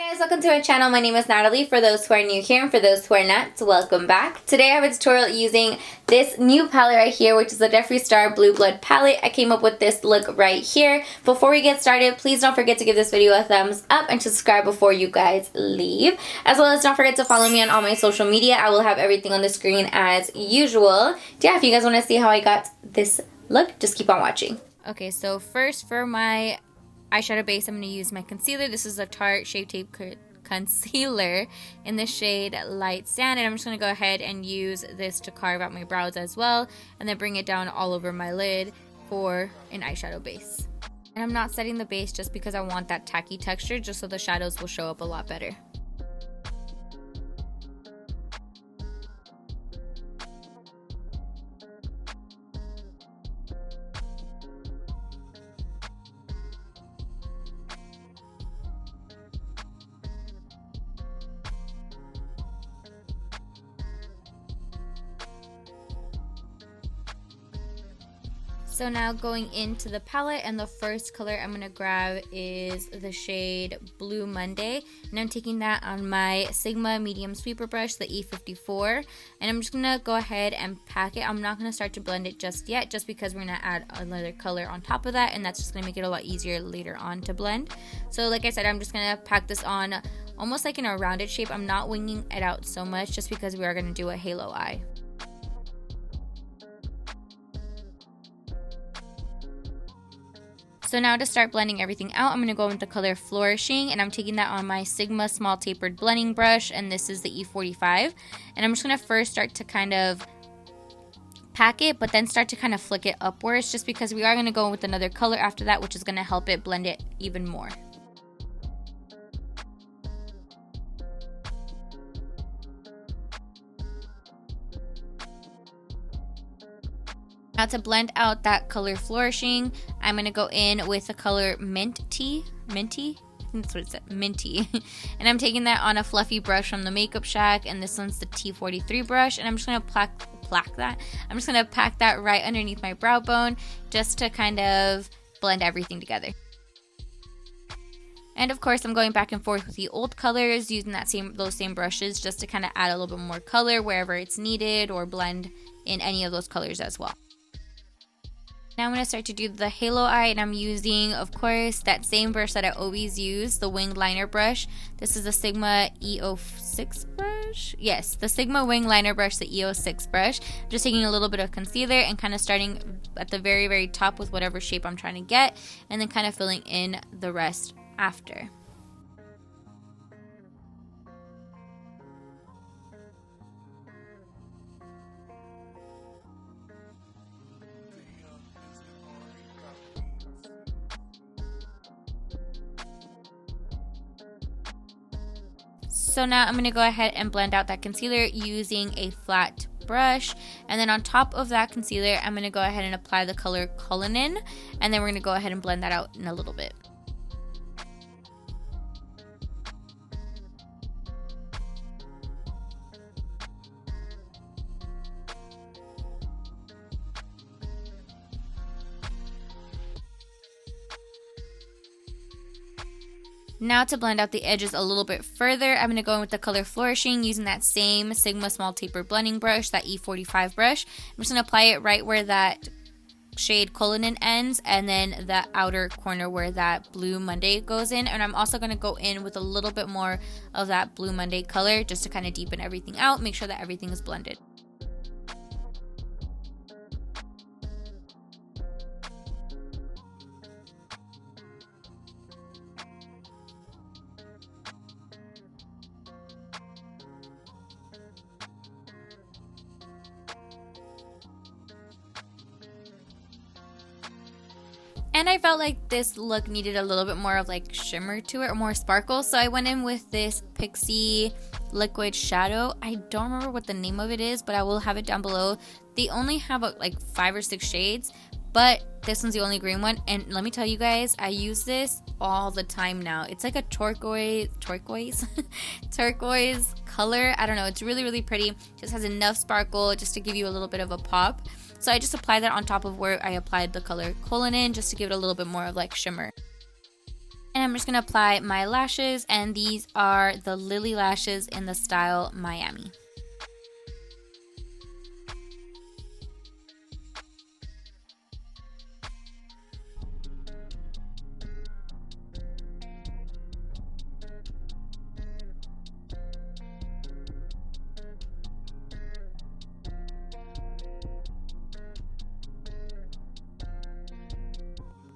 Hi guys, welcome to my channel. My name is Natalie. For those who are new here and for those who are not, welcome back. Today I have a tutorial using this new palette right here, which is the Jeffree Star Blue Blood palette. I came up with this look right here. Before we get started, please don't forget to give this video a thumbs up and subscribe before you guys leave. As well as don't forget to follow me on all my social media. I will have everything on the screen as usual. Yeah, if you guys want to see how I got this look, just keep on watching. Okay, so first for my eyeshadow base, I'm going to use my concealer. This is a Tarte Shape Tape Concealer in the shade Light Sand. And I'm just going to go ahead and use this to carve out my brows as well. And then bring it down all over my lid for an eyeshadow base. And I'm not setting the base just because I want that tacky texture, just so the shadows will show up a lot better. So now going into the palette, and the first color I'm going to grab is the shade Blue Monday. And I'm taking that on my Sigma medium sweeper brush, the E54. And I'm just going to go ahead and pack it. I'm not going to start to blend it just yet, just because we're going to add another color on top of that. And that's just going to make it a lot easier later on to blend. So like I said, I'm just going to pack this on almost like in a rounded shape. I'm not winging it out so much just because we are going to do a halo eye. So now to start blending everything out, I'm going to go with the color Flourishing, and I'm taking that on my Sigma Small Tapered Blending Brush, and this is the E45. And I'm just going to first start to kind of pack it, but then start to kind of flick it upwards, just because we are going to go with another color after that, which is going to help it blend it even more. Now to blend out that color Flourishing, I'm going to go in with the color Minty? That's what it said, Minty. And I'm taking that on a fluffy brush from the Makeup Shack, and this one's the T43 brush, and I'm just going to pack that right underneath my brow bone, just to kind of blend everything together. And of course, I'm going back and forth with the old colors, using those same brushes, just to kind of add a little bit more color wherever it's needed, or blend in any of those colors as well. Now I'm going to start to do the halo eye, and I'm using, of course, that same brush that I always use, the winged liner brush. This is the Sigma E06 brush. Yes, the Sigma winged liner brush, the E06 brush. I'm just taking a little bit of concealer and kind of starting at the very, very top with whatever shape I'm trying to get, and then kind of filling in the rest after. So now I'm going to go ahead and blend out that concealer using a flat brush, and then on top of that concealer I'm going to go ahead and apply the color Cullinan, and then we're going to go ahead and blend that out in a little bit. Now to blend out the edges a little bit further, I'm going to go in with the color Flourishing using that same Sigma Small Taper Blending Brush, that E45 brush. I'm just going to apply it right where that shade Cullinan ends, and then the outer corner where that Blue Monday goes in. And I'm also going to go in with a little bit more of that Blue Monday color, just to kind of deepen everything out, make sure that everything is blended. And I felt like this look needed a little bit more of like shimmer to it, or more sparkle. So I went in with this Pixie liquid shadow. I don't remember what the name of it is, but I will have it down below. They only have like 5 or 6 shades, but this one's the only green one. And let me tell you guys, I use this all the time now. It's like a turquoise color. I don't know. It's really, really pretty. Just has enough sparkle just to give you a little bit of a pop. So I just applied that on top of where I applied the color Cullinan, just to give it a little bit more of like shimmer. And I'm just going to apply my lashes, and these are the Lilly lashes in the style Miami.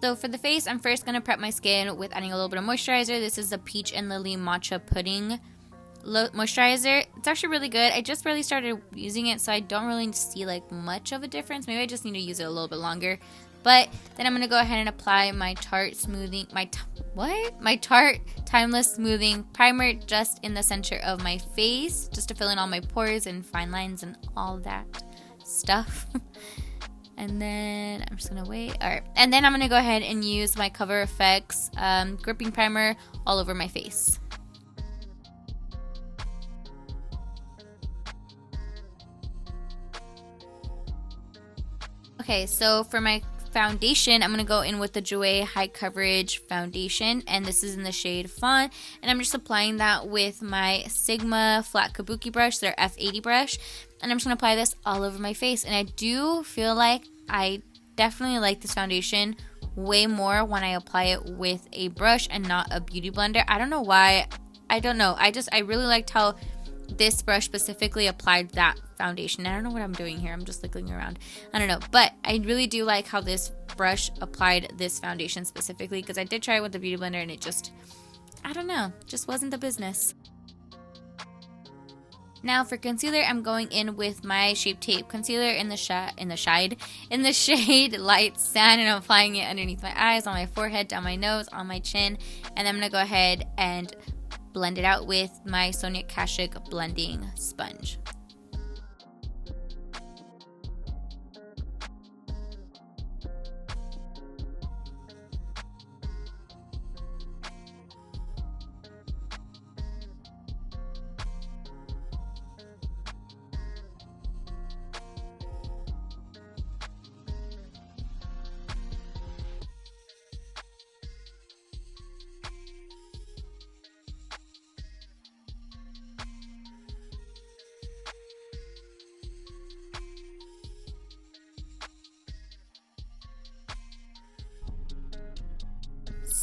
So for the face, I'm first going to prep my skin with adding a little bit of moisturizer. This is the Peach and Lily Matcha Pudding moisturizer. It's actually really good. I just really started using it, so I don't really see like much of a difference. Maybe I just need to use it a little bit longer. But then I'm going to go ahead and apply my Tarte smoothing, my Tarte Timeless Smoothing Primer just in the center of my face, just to fill in all my pores and fine lines and all that stuff. And then I'm just gonna wait. Alright, and then I'm gonna go ahead and use my Cover FX gripping primer all over my face. Okay, so for my foundation, I'm gonna go in with the Jouer High Coverage Foundation, and this is in the shade Fawn, and I'm just applying that with my Sigma Flat Kabuki brush, their F80 brush, and I'm just gonna apply this all over my face. And I do feel like I definitely like this foundation way more when I apply it with a brush and not a beauty blender. I don't know why. I don't know. I really liked how this brush specifically applied that foundation. I don't know what I'm doing here. I'm just like looking around. I don't know. But I really do like how this brush applied this foundation specifically, because I did try it with the beauty blender and it just, I don't know, just wasn't the business. Now for concealer, I'm going in with my Shape Tape concealer in the shade Light Sand, and I'm applying it underneath my eyes, on my forehead, down my nose, on my chin, and I'm gonna go ahead and blend it out with my Sonia Kashuk blending sponge.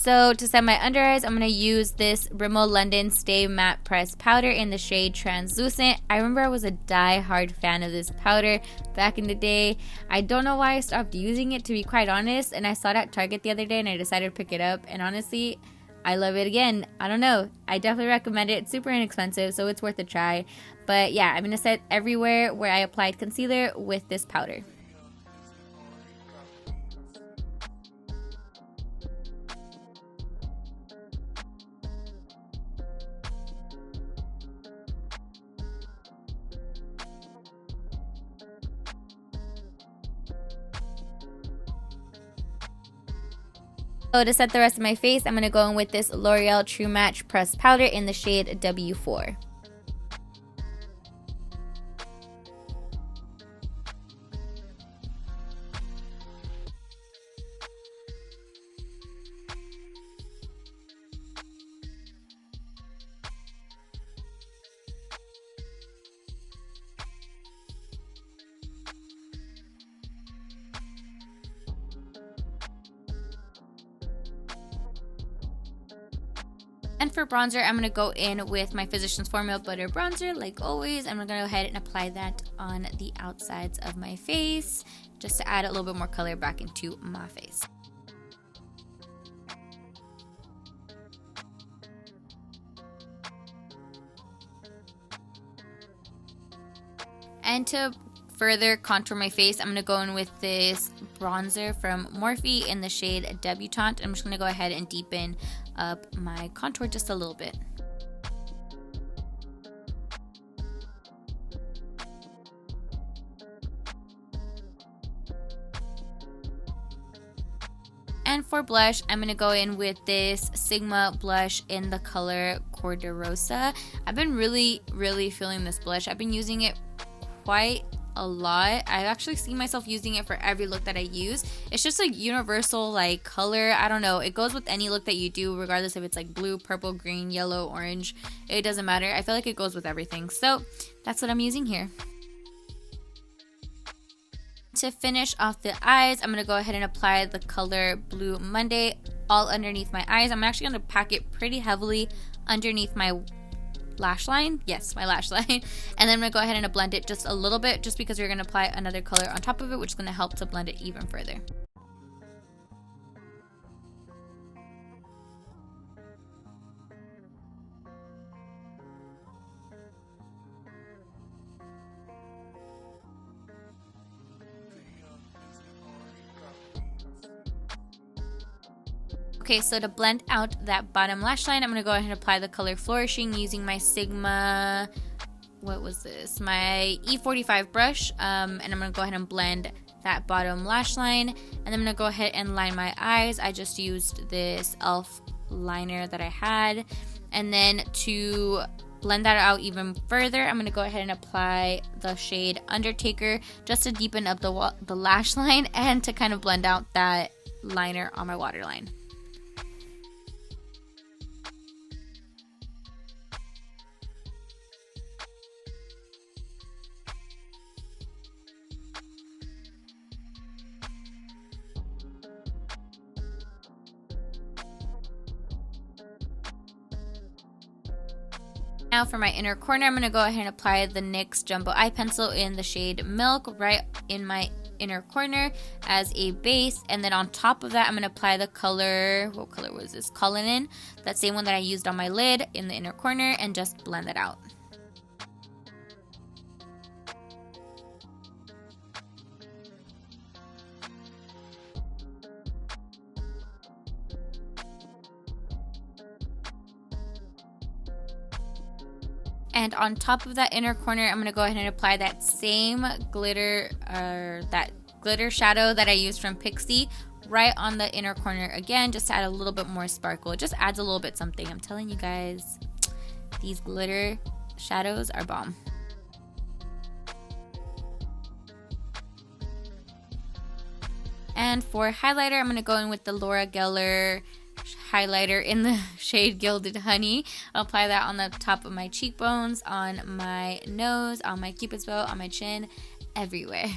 So to set my under eyes, I'm going to use this Rimmel London Stay Matte Pressed Powder in the shade Translucent. I remember I was a die-hard fan of this powder back in the day. I don't know why I stopped using it, to be quite honest, and I saw it at Target the other day and I decided to pick it up, and honestly, I love it again. I don't know. I definitely recommend it. It's super inexpensive, so it's worth a try. But yeah, I'm going to set everywhere where I applied concealer with this powder. So to set the rest of my face, I'm going to go in with this L'Oreal True Match Pressed Powder in the shade W4. And for bronzer, I'm going to go in with my Physicians Formula Butter Bronzer, like always. I'm going to go ahead and apply that on the outsides of my face, just to add a little bit more color back into my face. And to further contour my face, I'm going to go in with this bronzer from Morphe in the shade Debutante. I'm just going to go ahead and deepen up my contour just a little bit. And for blush, I'm going to go in with this Sigma blush in the color Cor-De-Rosa. I've been really feeling this blush. I've been using it quite a lot. I actually see myself using it for every look that I use. It's just a universal like color. I don't know. It goes with any look that you do, regardless if it's like blue, purple, green, yellow, orange. It doesn't matter. I feel like it goes with everything. So that's what I'm using here. To finish off the eyes, I'm going to go ahead and apply the color Blue Monday all underneath my eyes. I'm actually going to pack it pretty heavily underneath my lash line. Yes, my lash line. And then I'm going to go ahead and blend it just a little bit, just because we're going to apply another color on top of it, which is going to help to blend it even further. Okay, so to blend out that bottom lash line, I'm going to go ahead and apply the color Flourishing using my Sigma, what was this? My E45 brush. And I'm going to go ahead and blend that bottom lash line. And then I'm going to go ahead and line my eyes. I just used this E.L.F liner that I had. And then to blend that out even further, I'm going to go ahead and apply the shade Undertaker just to deepen up the lash line and to kind of blend out that liner on my waterline. Now for my inner corner, I'm going to go ahead and apply the NYX Jumbo Eye Pencil in the shade Milk right in my inner corner as a base. And then on top of that, I'm going to apply the color, what color was this? Cullinan, that same one that I used on my lid in the inner corner, and just blend it out. And on top of that inner corner, I'm going to go ahead and apply that same glitter, that glitter shadow that I used from Pixie right on the inner corner again, just to add a little bit more sparkle. It just adds a little bit something. I'm telling you guys, these glitter shadows are bomb. And for highlighter, I'm going to go in with the Laura Geller highlighter in the shade Gilded Honey. I'll apply that on the top of my cheekbones, on my nose, on my cupid's bow, on my chin, everywhere.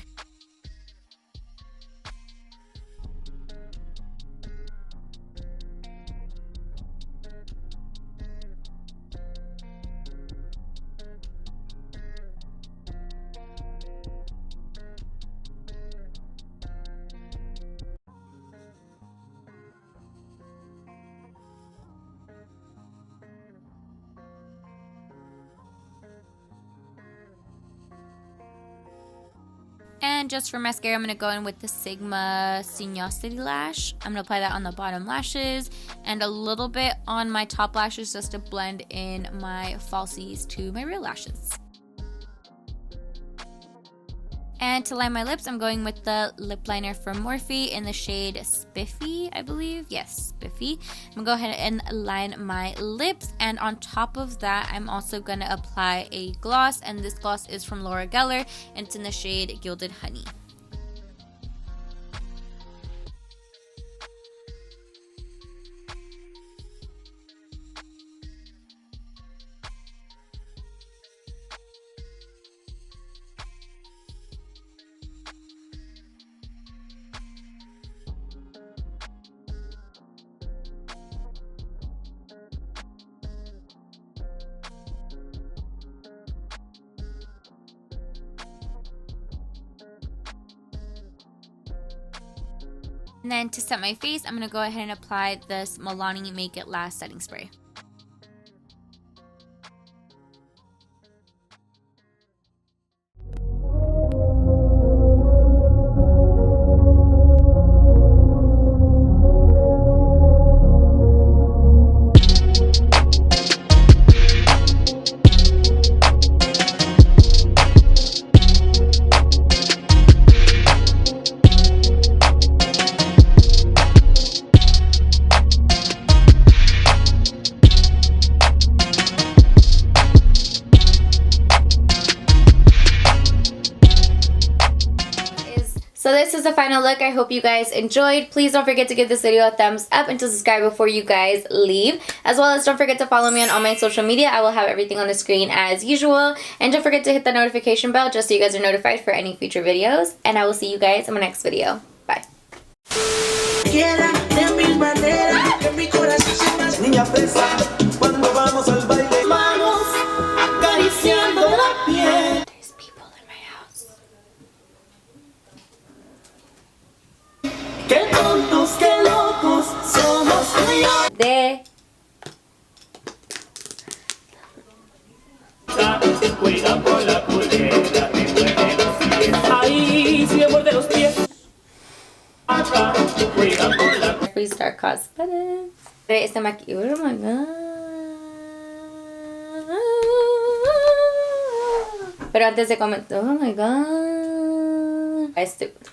And just for mascara, I'm going to go in with the Sigma Sinuosity lash. I'm going to apply that on the bottom lashes and a little bit on my top lashes just to blend in my falsies to my real lashes. And to line my lips, I'm going with the lip liner from Morphe in the shade Spiffy, I believe. Yes, Spiffy. I'm going to go ahead and line my lips. And on top of that, I'm also going to apply a gloss. And this gloss is from Laura Geller, and it's in the shade Gilded Honey. And then to set my face, I'm going to go ahead and apply this Milani Make It Last setting spray. So this is the final look. I hope you guys enjoyed. Please don't forget to give this video a thumbs up and to subscribe before you guys leave. As well as don't forget to follow me on all my social media. I will have everything on the screen as usual. And don't forget to hit the notification bell just so you guys are notified for any future videos. And I will see you guys in my next video. Bye. There's people in my house. De cuida con la culebra, ahí si me muerde los pies. Acá, cuida con la Jeffree Star Cosmetics. Este maquillaje, oh my god. Pero antes de comentar, oh my god. Estúpido.